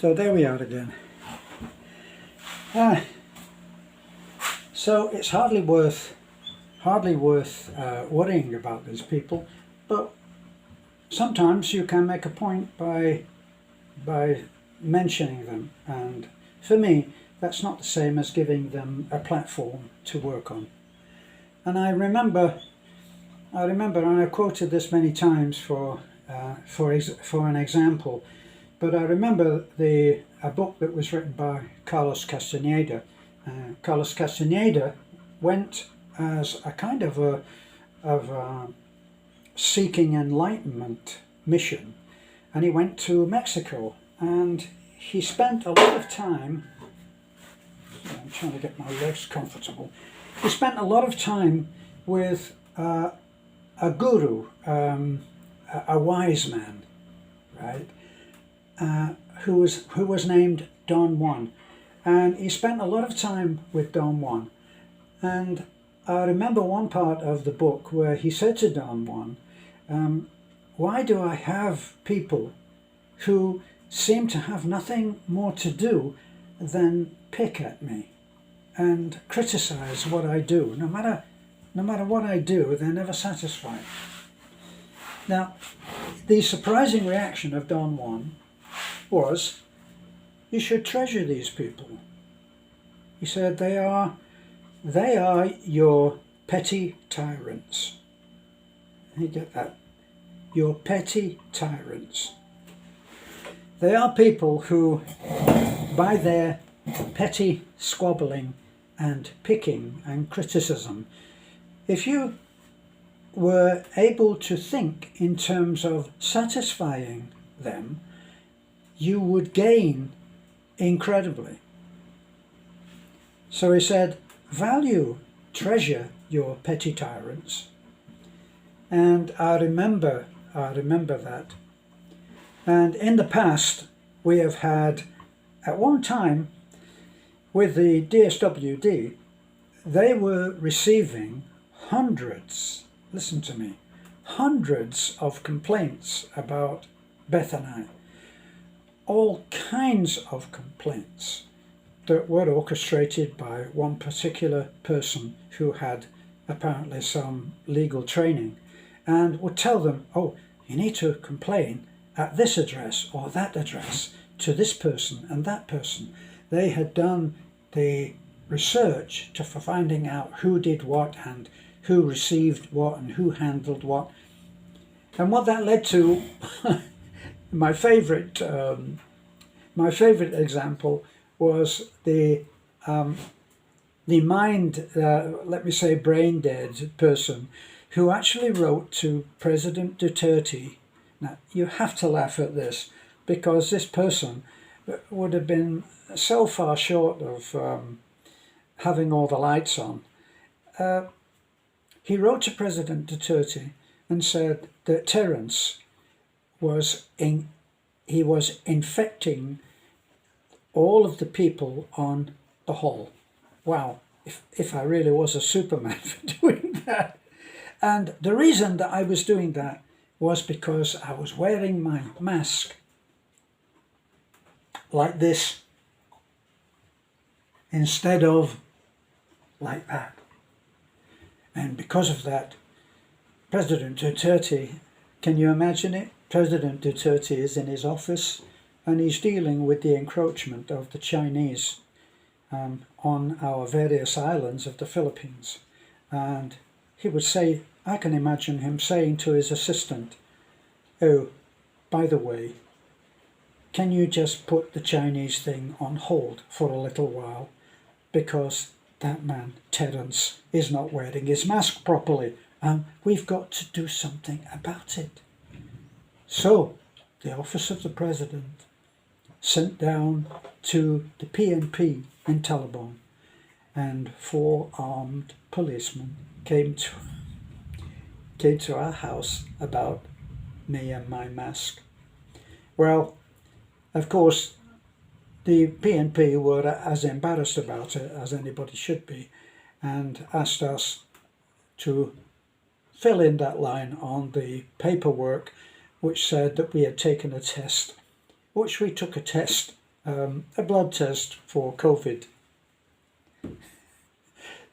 So there we are again. So it's hardly worth worrying about these people, but sometimes you can make a point by mentioning them, and for me that's not the same as giving them a platform to work on. And I remember, and I've quoted this many times for an example, but I remember a book that was written by Carlos Castaneda. Carlos Castaneda went as a kind of a seeking enlightenment mission, and he went to Mexico, and he spent a lot of time. I'm trying to get my legs comfortable. He spent a lot of time with a guru, a wise man, right? Who was named Don Juan, and he spent a lot of time with Don Juan. And I remember one part of the book where he said to Don Juan, why do I have people who seem to have nothing more to do than pick at me and criticize what I do? No matter what I do, they're never satisfied. Now, the surprising reaction of Don Juan was, you should treasure these people. He said, they are your petty tyrants. You get that? Your petty tyrants. They are people who, by their petty squabbling and picking and criticism, if you were able to think in terms of satisfying them, you would gain incredibly. So he said, value, treasure your petty tyrants. And I remember that. And in the past, we have had, at one time, with the DSWD, they were receiving hundreds, listen to me, hundreds of complaints about Beth and I. All kinds of complaints that were orchestrated by one particular person who had apparently some legal training, and would tell them, oh, you need to complain at this address or that address to this person and that person. They had done the research for finding out who did what and who received what and who handled what. And what that led to, my favorite example was the let me say brain dead person who actually wrote to President Duterte. Now, you have to laugh at this, because this person would have been so far short of having all the lights on. He wrote to President Duterte and said that Terence was infecting all of the people on the hall. Wow, if I really was a Superman for doing that. And the reason that I was doing that was because I was wearing my mask like this instead of like that. And because of that, President Duterte, can you imagine it? President Duterte is in his office and he's dealing with the encroachment of the Chinese on our various islands of the Philippines. And he would say, I can imagine him saying to his assistant, oh, by the way, can you just put the Chinese thing on hold for a little while, because that man, Terence, is not wearing his mask properly, and we've got to do something about it. So, the Office of the President sent down to the PNP in Talabong, and 4 armed policemen came to our house about me and my mask. Well, of course, the PNP were as embarrassed about it as anybody should be, and asked us to fill in that line on the paperwork which said that we had taken a test, which we took a test a blood test for COVID.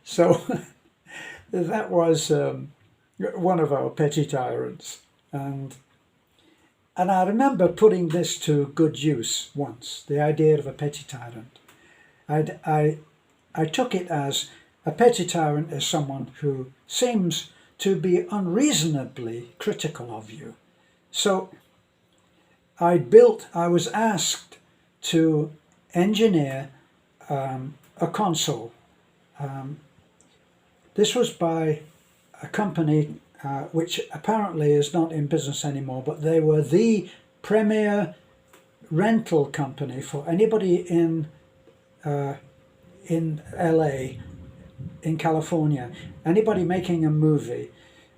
So that was one of our petty tyrants, and I remember putting this to good use once. The idea of a petty tyrant. I took it as a petty tyrant is someone who seems to be unreasonably critical of you. So I was asked to engineer a console. This was by a company which apparently is not in business anymore, but they were the premier rental company for anybody in LA, in California, anybody making a movie.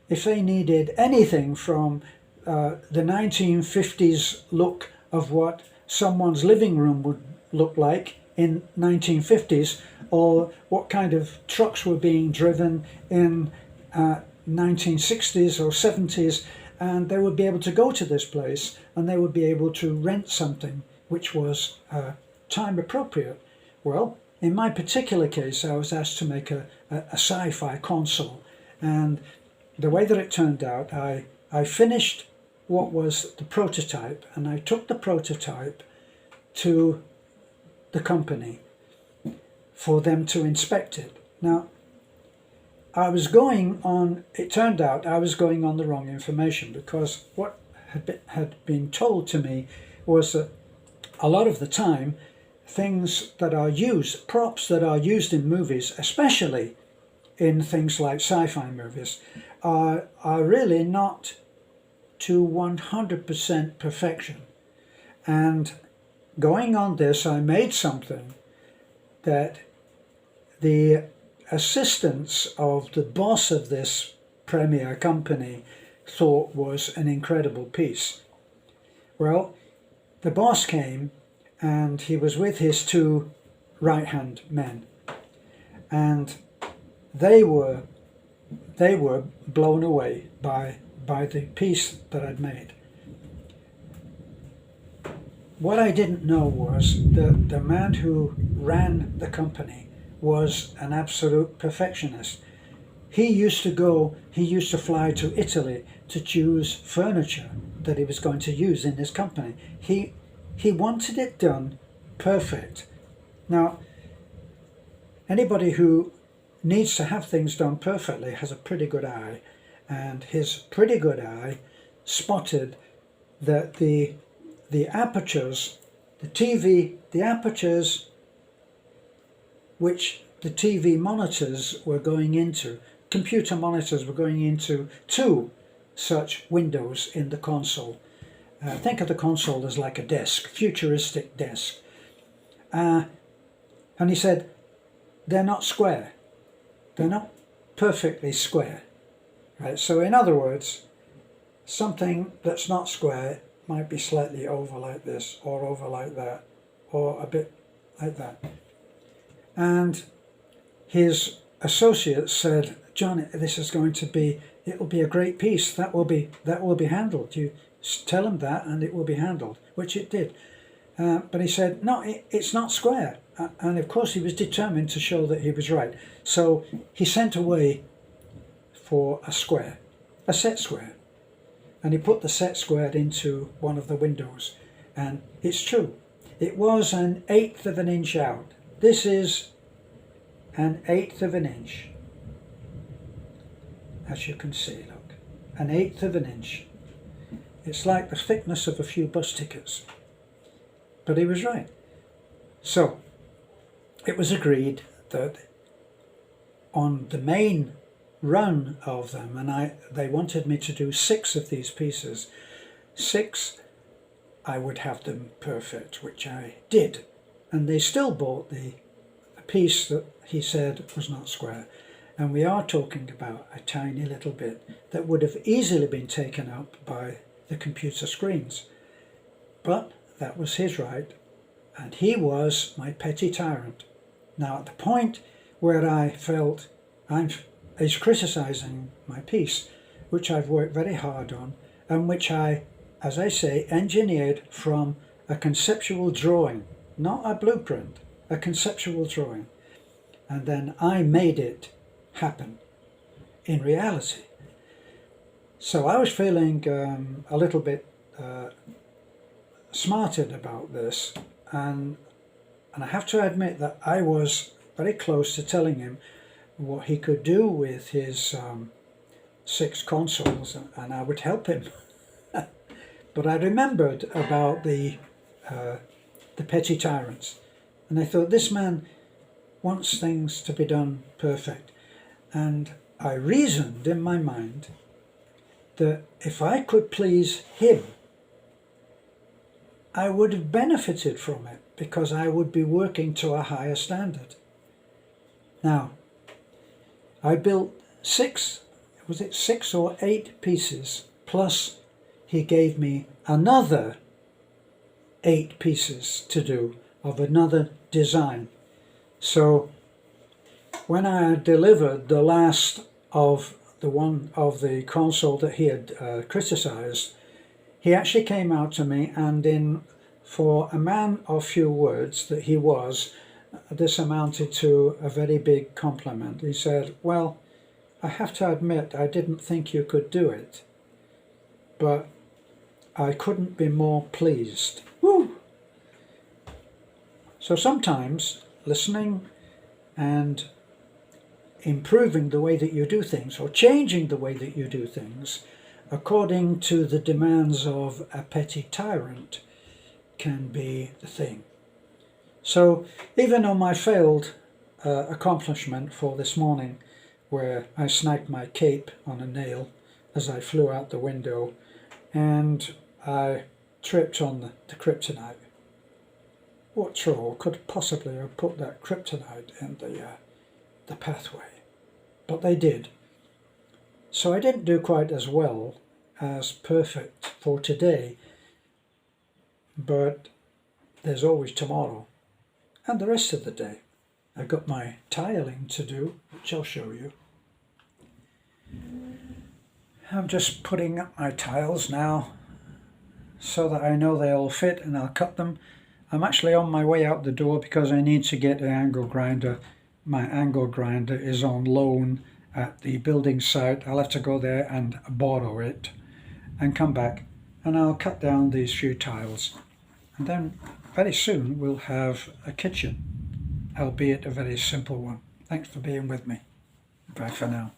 If they needed anything from the 1950s look of what someone's living room would look like in 1950s, or what kind of trucks were being driven in 1960s or 70s, and they would be able to go to this place and they would be able to rent something which was time appropriate. Well, in my particular case, I was asked to make a sci-fi console, and the way that it turned out, I finished what was the prototype, and I took the prototype to the company for them to inspect it. Now, it turned out I was going on the wrong information, because what had been told to me was that a lot of the time, things that are used, props that are used in movies, especially in things like sci-fi movies, are really not to 100% perfection. And going on this, I made something that the assistants of the boss of this premier company thought was an incredible piece. Well, the boss came, and he was with his two right-hand men, and they were blown away by the piece that I'd made. What I didn't know was that the man who ran the company was an absolute perfectionist. He used to fly to Italy to choose furniture that he was going to use in his company. He wanted it done perfect. Now, anybody who needs to have things done perfectly has a pretty good eye, and his pretty good eye spotted that the apertures, the apertures which the TV monitors were going into, computer monitors were going into two such windows in the console. Think of the console as like a desk, futuristic desk. And he said, they're not square. They're not perfectly square. Right? So in other words, something that's not square might be slightly over like this, or over like that, or a bit like that. And his associates said, John, this is going to be, it will be a great piece. That will be handled. You tell him that and it will be handled, which it did. But he said, no, it's not square. And of course he was determined to show that he was right. So he sent away for a square, a set square. And he put the set square into one of the windows. And it's true. It was 1/8 of an inch out. This is 1/8 of an inch. As you can see, look. 1/8 of an inch. It's like the thickness of a few bus tickets. But he was right. So, it was agreed that on the main run of them, and they wanted me to do 6 of these pieces. 6, I would have them perfect, which I did. And they still bought the piece that he said was not square. And we are talking about a tiny little bit that would have easily been taken up by the computer screens. But that was his right, and he was my petty tyrant. Now, at the point where I felt he's criticising my piece, which I've worked very hard on, and which I, as I say, engineered from a conceptual drawing. not a blueprint, a conceptual drawing. And then I made it happen in reality. So I was feeling a little bit smarted about this, and I have to admit that I was very close to telling him what he could do with his 6 consoles, and I would help him. But I remembered about the petty tyrants, and I thought, this man wants things to be done perfect. And I reasoned in my mind that if I could please him, I would have benefited from it, because I would be working to a higher standard. Now, I built 6 or 8 pieces, plus he gave me another 8 pieces to do of another design. So when I had delivered the last of the console that he had criticized, he actually came out to me, and for a man of few words that he was, this amounted to a very big compliment. He said, well, I have to admit, I didn't think you could do it, but I couldn't be more pleased. Woo! So sometimes listening and improving the way that you do things, or changing the way that you do things according to the demands of a petty tyrant, can be the thing. So even on my failed accomplishment for this morning, where I snagged my cape on a nail as I flew out the window, and I tripped on the kryptonite. What troll could possibly have put that kryptonite in the pathway? But they did. So I didn't do quite as well as perfect for today, but there's always tomorrow and the rest of the day. I've got my tiling to do, which I'll show you. I'm just putting up my tiles now so that I know they all fit, and I'll cut them. I'm actually on my way out the door because I need to get an angle grinder. My angle grinder is on loan at the building site. I'll have to go there and borrow it and come back, and I'll cut down these few tiles, and then very soon we'll have a kitchen, albeit a very simple one. Thanks for being with me. Bye for now.